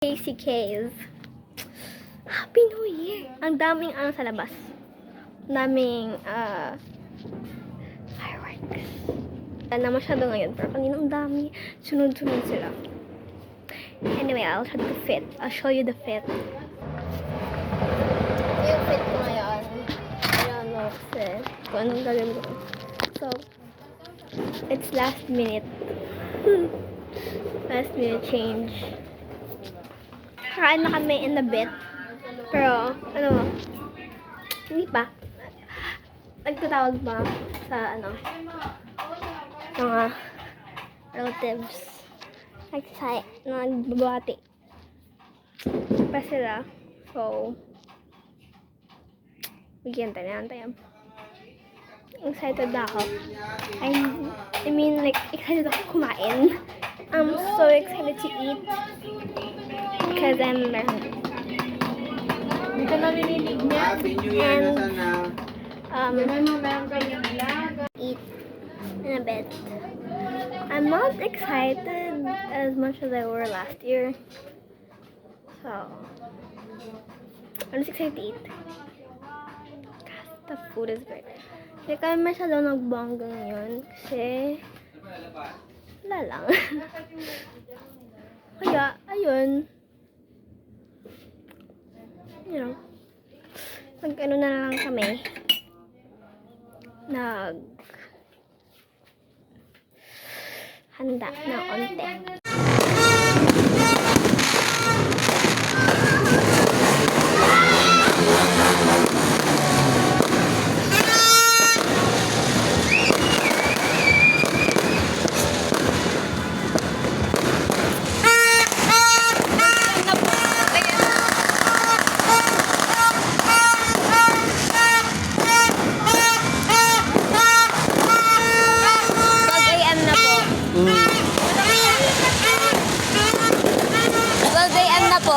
KCKs. Happy New Year! Ang daming sa labas. Ang daming fireworks. Wala na masyado ngayon, pero kanina ang dami. Sunod-sunod sila. Anyway, I'll try to fit. I'll show you the fit. Yung fit ko ngayon. I don't know kasi kung anong gagawin ko. So, it's last minute. Last minute change. Kakain na kami in a bit. Pero, hindi pa. Nagtatawag pa sa, mga relatives. Nagbabati. Pa sila. So, bigyan tayo. Excited na ako. I mean, like, excited ako kumain. I'm so excited to eat. Because I'm hungry. Hindi ka narinig niya. Eat in a bit. I'm not excited as much as I were last year. So, I'm just excited to eat. The food is great. Hindi kami masyado nagbongga ngayon kasi wala lang. Kaya, ayun. Nag-ano na lang kami. Handa na onte. Po.